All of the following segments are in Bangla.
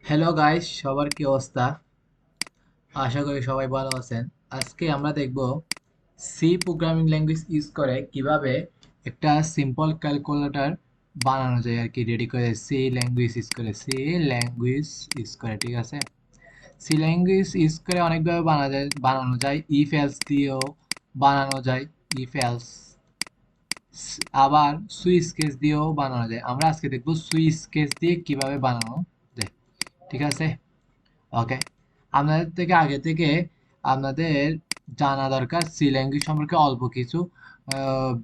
হ্যালো গাইস, সবার কি অবস্থা? আশা করি সবাই ভালো আছেন। আজকে আমরা দেখব সি প্রোগ্রামিং ল্যাঙ্গুয়েজ ইউজ করে কিভাবে একটা সিম্পল ক্যালকুলেটর বানানো যায় আর কি। রেডি করে সি ল্যাঙ্গুয়েজ ইউজ করে, ঠিক আছে। সি ল্যাঙ্গুয়েজ ইউজ করে অনেকভাবে বানানো যায় ইফ এলস দিয়েও বানানো যায়। ইফ এলস আবার সুইচ কেস দিয়েও বানানো যায়। আমরা আজকে দেখব সুইচ কেস দিয়ে কিভাবে বানানো যায়, ঠিক আছে। ওকে, আপনাদের থেকে আগে থেকে আপনাদের জানা দরকার সি ল্যাঙ্গুয়েজ সম্পর্কে অল্প কিছু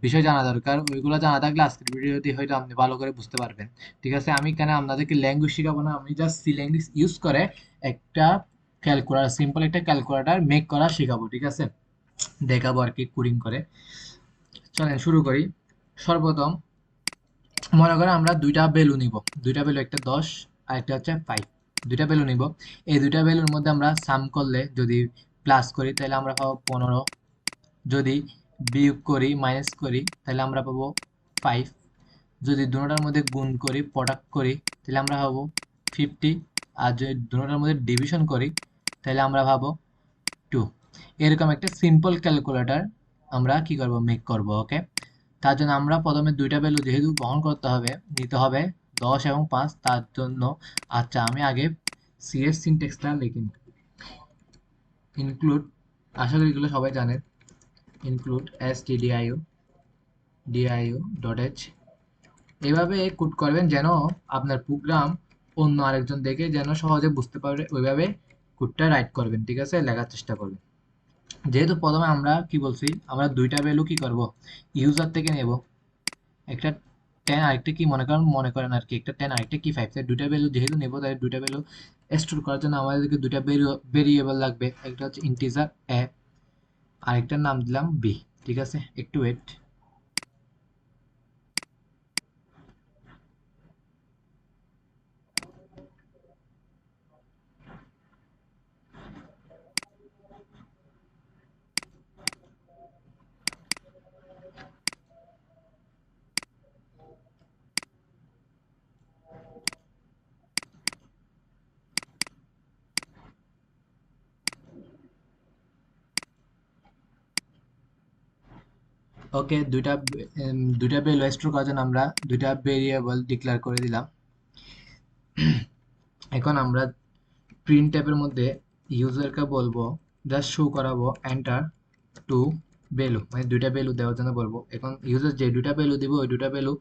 বিষয় জানা দরকার। ওইগুলো জানা থাকলে আজকের ভিডিওতে হয়তো আপনি ভালো করে বুঝতে পারবেন, ঠিক আছে। আমি কেন আপনাদেরকে ল্যাঙ্গুয়েজ শেখাবো না, আমি জাস্ট সি ল্যাঙ্গুয়েজ ইউজ করে একটা ক্যালকুলেটর, সিম্পল একটা ক্যালকুলেটর মেক করা শেখাবো, ঠিক আছে। দেখাবো আর কি কোডিং করে। চলেন শুরু করি। সর্বপ্রথম মনে করেন আমরা দুইটা ভ্যালু নিব, দুইটা ভ্যালু, একটা 10 আর একটা হচ্ছে 5। দুইটা ভ্যালু নিব, এই দুইটা ভ্যালুর মধ্যে আমরা সাম করলে যদি প্লাস করি তাহলে আমরা পাবো 15, যদি বিয়োগ করি মাইনাস করি তাহলে আমরা পাবো 5, যদি দুটোটার মধ্যে গুণ করি প্রোডাক্ট করি তাহলে আমরা পাবো 50, আর যদি দুটোটার মধ্যে ডিভিশন করি তাহলে আমরা পাবো 2। এরকম একটা সিম্পল ক্যালকুলেটর আমরা কি করব, মেক করব। ওকে, তার জন্য আমরা প্রথমে দুইটা ভ্যালু যেহেতু বহন করতে হবে, নিতে হবে 10 এবং 5, তার জন্য আচ্ছা আমি আগে সিএস সিনট্যাক্সটা লিখে নিই। ইনক্লুড, আশা করি এগুলো সবাই জানেন। ইনক্লুড stdio ডট এইচ, এভাবে কোড করবেন যেন আপনার প্রোগ্রাম অন্য আরেকজন দেখে যেন সহজে বুঝতে পারে, ওইভাবে কোডটা রাইট করবেন, ঠিক আছে, লেখার চেষ্টা করবেন। যেহেতু প্রথমে আমরা কি বলছি, আমরা দুইটা ভ্যালু কি করব, ইউজার থেকে নেব। একটা 10 আরেকটা কি মনে করেন আর কি, একটা 10 আরেকটা কি 5, তাই দুইটা ভ্যালু যেহেতু নেব তাই দুইটা ভ্যালু স্টোর করার জন্য আমাদেরকে দুইটা ভেরিয়েবল লাগবে। একটা হচ্ছে ইন্টিজার এ, আরেকটার নাম দিলাম বি, ঠিক আছে। একটু ওয়েট। ওকে, দুইটা ভ্যালু স্টোর করার জন্য আমরা দুইটা ভেরিয়েবল ডিক্লেয়ার করে দিলাম। এখন আমরা প্রিন্ট ট্যাবের মধ্যে ইউজারকে বলবো, জাস্ট শো করাবো এন্টার টু ভ্যালু, মানে দুইটা ভ্যালু দেওয়ার জন্য বলবো। এখন ইউজার যে দুইটা ভ্যালু দিব ওই দুইটা ভ্যালু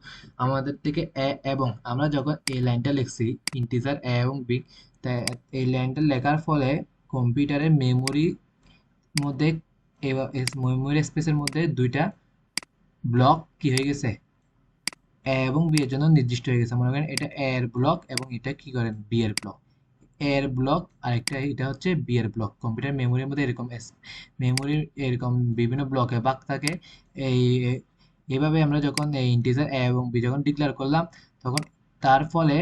আমাদের থেকে এ এবং আমরা যখন এই লাইনটা লিখছি ইন্টিজার এ এবং বি, তাই এই লাইনটা লেখার ফলে কম্পিউটারের মেমোরির মধ্যে, মেমোরি স্পেসের মধ্যে দুইটা ব্লক কি হয়ে গেছে, এ এবং বি এর জন্য নির্দিষ্ট হয়ে গেছে। মনে করেন এটা এ এর ব্লক এবং এটা কি করেন বি এর ব্লক। এর ব্লক আরেকটা, এটা হচ্ছে বি এর ব্লক। কম্পিউটার মেমোরির মধ্যে এরকম মেমোরির এরকম বিভিন্ন ব্লকে ভাগ থাকে। এই এইভাবে আমরা যখন এই ইন্টিজার এ এবং বি যখন ডিক্লেয়ার করলাম, তখন তার ফলে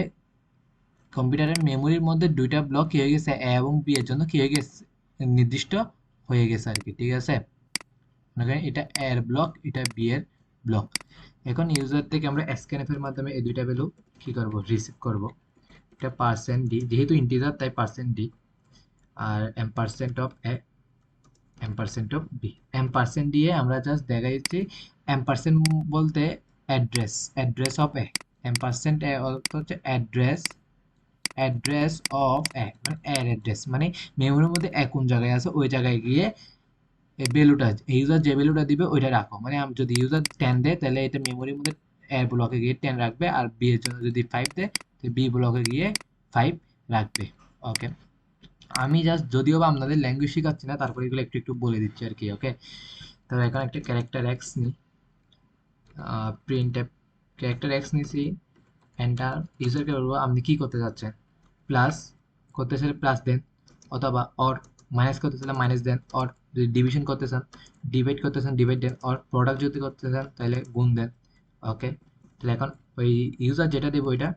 কম্পিউটারের মেমোরির মধ্যে দুইটা ব্লক কি হয়ে গেছে, এ এবং বি এর জন্য কি হয়ে গেছে, নির্দিষ্ট হয়ে গেছে আর কি, ঠিক আছে। মনে করেন এটা এ এর ব্লক, এটা বি এর ব্লক। এখন ইউজার থেকে আমরা স্ক্যানএফ এর মাধ্যমে এই দুইটা ভ্যালু কি করব, রিসিভ করব। এটা পার্সেন্ট ডি, যেহেতু ইন্টিজার তাই পার্সেন্ট ডি, আর এম% অফ এ, এম% অফ বি। এম% দিয়ে আমরা জাস্ট দেখা যাচ্ছি, এম% বলতে অ্যাড্রেস, অ্যাড্রেস অফ এ। এম% এ অর্থ হচ্ছে অ্যাড্রেস, অ্যাড্রেস অফ এ মানে এর অ্যাড্রেস, মানে মেমোরির মধ্যে এ কোন জায়গায় আছে ওই জায়গায় গিয়ে এই ভ্যালুটা, ইউজার যে ভ্যালুটা দিবে ওইটা রাখো। মানে যদি ইউজার 10 দেয় তাহলে এটা মেমোরির মধ্যে এ ব্লকে গিয়ে 10 রাখবে, আর বি এর জন্য যদি 5 দেয় তো বি ব্লকে গিয়ে 5 রাখবে। ওকে, আমি জাস্ট যদিও বা আপনাদের ল্যাঙ্গুয়েজ শেখাচ্ছি না, তারপরে এগুলো একটু একটু বলে দিচ্ছি আর কি। ওকে, তবে এখন একটা ক্যারেক্টার এক্স নিই, প্রিন্ট ক্যারেক্টার এক্স নিছি, এন্টার। ইউজারকে বলবো আপনি কি করতে যাচ্ছেন, প্লাস করতে চাইলে প্লাস দেন, অথবা অর মাইনাস করতে চাইলে মাইনাস দেন, অর যদি ডিভিশন করতে চান ডিভাইড করতে চান ডিভাইড দেন, অর প্রোডাক্ট যদি করতে চান তাহলে গুণ দেন। ওকে, তাহলে এখন ওই ইউজার যেটা দেবো ওইটা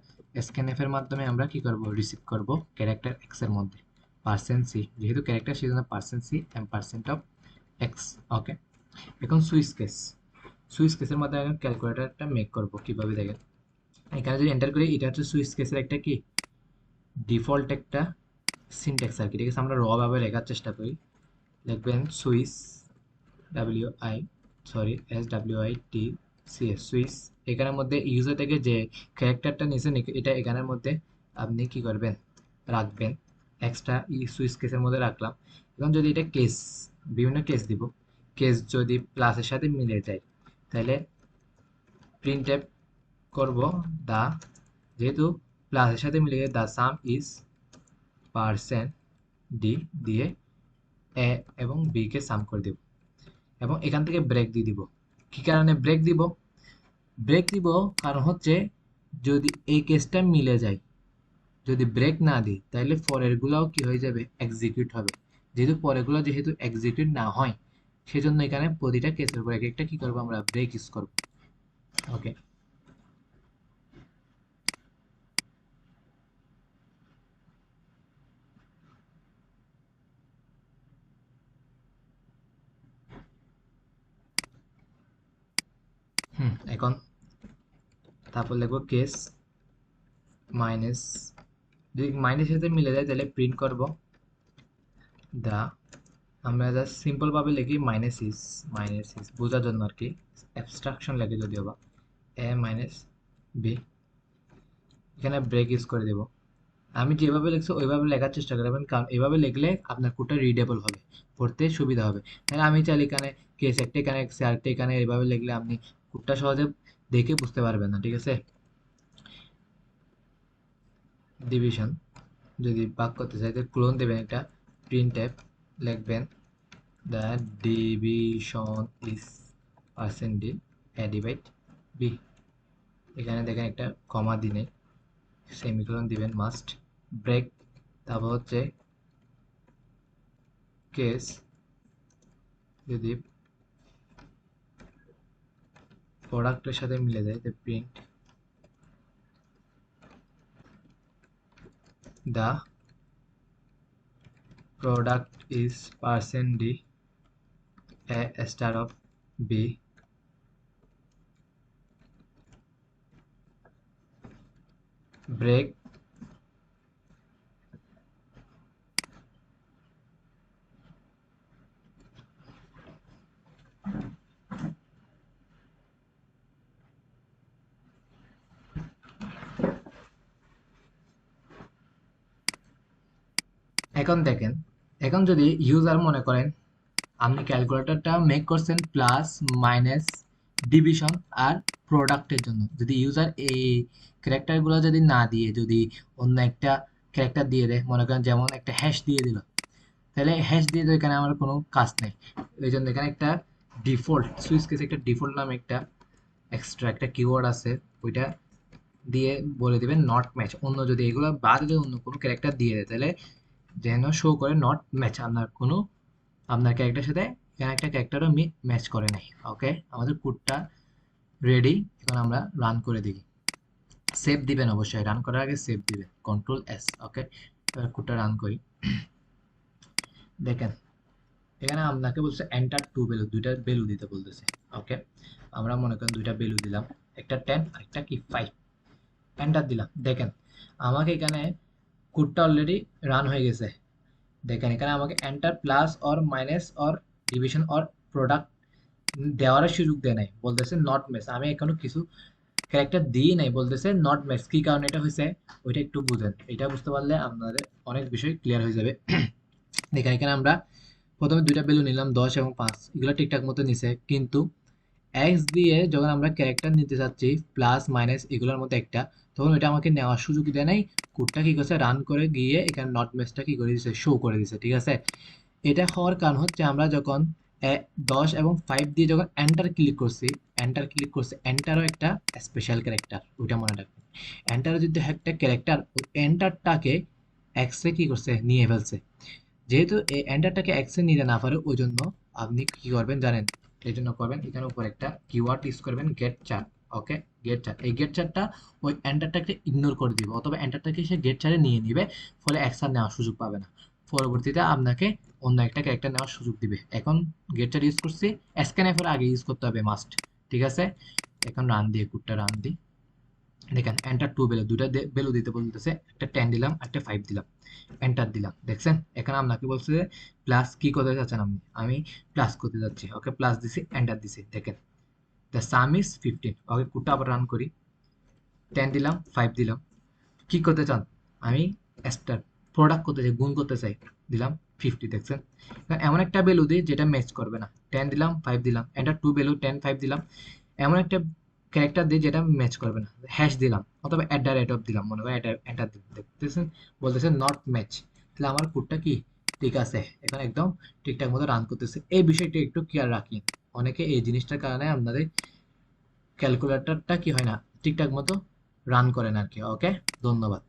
স্ক্যানএফ এর মাধ্যমে আমরা কি করব, রিসিভ করব ক্যারেক্টার এক্স এর মধ্যে। পার্সেন্ট সি, যেহেতু ক্যারেক্টার সেই জন্য পার্সেন্ট সি এম% অফ এক্স। ওকে, এখন সুইচ কেস, সুইচ কেসের মাধ্যমে এখন ক্যালকুলেটরটা মেক করব কিভাবে দেখেন। এখানে যদি এন্টার করি, এটা হচ্ছে সুইচ কেসের একটা কি ডিফল্ট একটা সিনট্যাক্স আর কি, ঠিক আছে? আমরা র ভাবে লেখার চেষ্টা করি। লিখবেন switch, W I sorry S W I T C S, switch. এখানের মধ্যে ইউজার থেকে যে ক্যারেক্টারটা নিয়েছেন এটা এখানের মধ্যে আপনি কি করবেন, রাখবেন। এক্সট্রা সুইচ কেসের মধ্যে রাখলাম। এখন যদি এটা কেস, বিভিন্ন কেস দিব, কেস যদি প্লাসের সাথে মিলে যায় তাহলে প্রিন্ট করব দা, যেহেতু প্লাসের সাথে মিলে যায়, দা সাম ইজ পার্সেন্ট ডি দিয়ে এ এবং বি কে সাম করে দেব এবং এখান থেকে ব্রেক দিয়ে দিব। কি কারণে ব্রেক দিব? ব্রেক দিব কারণ হচ্ছে যদি এই কেসটা মিলে যায়, যদি ব্রেক না দিই তাহলে পরের গুলাও কি হয়ে যাবে, এক্সিকিউট হবে। যেহেতু পরের গুলো যেহেতু এক্সিকিউট না হয়, সেজন্য এখানে প্রতিটা কেসের উপর এক একটা কি করবো, আমরা ব্রেক ইউজ করবো। ওকে, এখন তারপর লিখবো কেস মাইনাস, যদি মাইনাসের সাথে মিলে যায় তাহলে প্রিন্ট করব দা, আমরা জাস্ট সিম্পল ভাবে লিখি মাইনাস ইস বোঝার জন্য আর কি, অ্যাবস্ট্রাকশন লাগে যদিও বা, এ মাইনাস বি, এখানে ব্রেক ইউজ করে দেব। আমি যেভাবে লিখছি ওইভাবে লেখার চেষ্টা করবেন, কারণ এভাবে লিখলে আপনার কোডটা রিডেবল হবে, পড়তে সুবিধা হবে। তাহলে আমি চাইলে এখানে কেস একটা এখানে আরেকটা এখানে, এভাবে লিখলে আপনি কোডটা সহজে দেখে বুঝতে পারবেন না, ঠিক আছে? ডিভিশন যদি ভাগ করতে চাই তো ক্লোন দেবেন একটা, প্রিন্ট ট্যাব লিখবেন the division is percent D A divide B, এখানে দেখেন একটা কমা দিনে সেমিকোলন দিবেন মাস্ট, ব্রেক, তারপর হচ্ছে কেস যদি প্রোডাক্টের সাথে মিলে যায় তো print the product is percent D A star of B, break. এখন দেখেন, এখন যদি ইউজার মনে করেন আপনি ক্যালকুলেটরটা মেক করছেন প্লাস মাইনাস ডিভিশন আর প্রোডাক্টের জন্য, যদি ইউজার এই ক্যারেক্টারগুলো যদি না দিয়ে যদি অন্য একটা ক্যারেক্টার দিয়ে দেয়, মনে করেন যেমন একটা হ্যাশ দিয়ে দিল, তাহলে হ্যাশ দিয়ে তো এখানে আমার কোনো কাজ নেই। এই জন্য এখানে একটা ডিফল্ট সুইচ কেসে একটা ডিফল্ট নামে একটা এক্সট্রা একটা কিওয়ার্ড আছে, ওইটা দিয়ে বলে দিবেন নট ম্যাচ। অন্য যদি এগুলো বাদে যদি অন্য কোনো ক্যারেক্টার দিয়ে দেয় তাহলে যেন শো করে নট ম্যাচ, আপনার কোনো আপনার ক্যারেক্টারের সাথে এখানে একটা ক্যারেক্টারও ম্যাচ করে নাই। ওকে, আমাদের কোডটা রেডি। এখন আমরা রান করে দেখি। সেভ দিবেন অবশ্যই, রান করার আগে সেভ দিবেন, কন্ট্রোল এস। ওকে, এবার কোডটা রান করি। দেখেন এখানে আপনাকে বলছে এন্টার টু ভ্যালু, দুইটা ভ্যালু দিতে বলতেছে। ওকে, আমরা মনে করেন দুইটা ভ্যালু দিলাম, একটা 10 আর একটা কি 5, এন্টার দিলাম। দেখেন আমাকে এখানে কোডটা অলরেডি রান হয়ে গেছে। দেখেন এখানে আমাকে enter plus or minus or division or product দেওয়ার সুযোগ দেয় নাই, বলতেছে নট ম্যাচ। আমি এখনো কিছু ক্যারেক্টার দিই নাই, বলতেছে নট ম্যাচ। কি কারণে এটা হয়েছে ওইটা একটু বুঝেন, এটা বুঝতে পারলে আপনাদের অনেক বিষয় ক্লিয়ার হয়ে যাবে। দেখেন এখানে আমরা প্রথমে দুইটা ভ্যালু নিলাম 10 এবং 5, এগুলো ঠিকঠাক মতো নিছে, কিন্তু এক্স দিয়ে যখন আমরা ক্যারেক্টার নিতে চাচ্ছি প্লাস মাইনাস এগুলোর মধ্যে একটা, তখন ওইটা আমাকে নেওয়ার সুযোগ দেয় নাই। কোডটা কি করছে, রান করে গিয়ে এখানে নট ম্যাচটা কি করে দিছে, শো করে দিছে, ঠিক আছে? এটা হওয়ার কারণ হচ্ছে আমরা যখন 10 এবং 5 দিয়ে যখন এন্টার ক্লিক করছি, এন্টারও একটা স্পেশাল ক্যারেক্টার, ওইটা মনে রাখবেন। এন্টারও যদি একটা ক্যারেক্টার, ওই এন্টারটাকে এক্সে কি করছে, নিয়ে ফেলছে। যেহেতু এই এন্টারটাকে এক্সে নিতে না পারে, ওই জন্য আপনি কি করবেন জানেন, এই জন্য করবেন এখানে উপর একটা কিওয়ার্ড ইউজ করবেন, গেট চার। ওকে, গেট চার, এই গেট চারটা ওই এন্টারটাকে ইগনোর করে দিবে, অথবা এন্টারটাকে সে গেট চারে নিয়ে নিবে, ফলে এক্স আর নেওয়ার সুযোগ পাবে না। পরবর্তীতে আপনাকে অন্য একটা ক্যারেক্টার নেওয়ার সুযোগ দিবে। এখন গেট চার ইউজ করছি, স্ক্যানএফ এর আগে ইউজ করতে হবে মাস্ট, ঠিক আছে? এখন রান দিয়ে কোডটা রান দিই। দেখেন এন্টার টু ভ্যালু, দুইটা ভ্যালু দিতে বলতেছে, একটা 10 দিলাম একটা 5 দিলাম, এন্টার দিলাম। দেখছেন এখানে আপনাকে বলছে যে প্লাস কি করতে চাচ্ছেন আপনি, আমি প্লাস করতে যাচ্ছি, ওকে প্লাস দিছি, এন্টার দিছি। দেখেন দ্য সাম ইজ 15। ওকে কোডটা আবার রান করি, 10 দিলাম 5 দিলাম, কি করতে চান, আমি স্টার প্রোডাক্ট করতে চাই, গুণ করতে চাই, দিলাম 50। দেখছেন এমন একটা ভ্যালু দিই যেটা ম্যাচ করবে না, 10 দিলাম 5 দিলাম, এন্টার টু ভ্যালু 10 5 দিলাম, এমন একটা ক্যারেক্টার দিই যেটা ম্যাচ করবে না, হ্যাশ দিলাম অথবা অ্যাট দ্য রেট অফ দিলাম, মনে হয় এন্টার দিলাম। দেখতেছেন বলতেছে নট ম্যাচ, তাহলে আমার কোডটা কি ঠিক আছে, এখন একদম ঠিকঠাক মতো রান করতেছে। এই বিষয়টা একটু খেয়াল রাখি, অনেকে এই জিনিসটার কারণে আপনাদের ক্যালকুলেটরটা কি হয় না ঠিকঠাক মতো রান করে না আর কি। ওকে, ধন্যবাদ।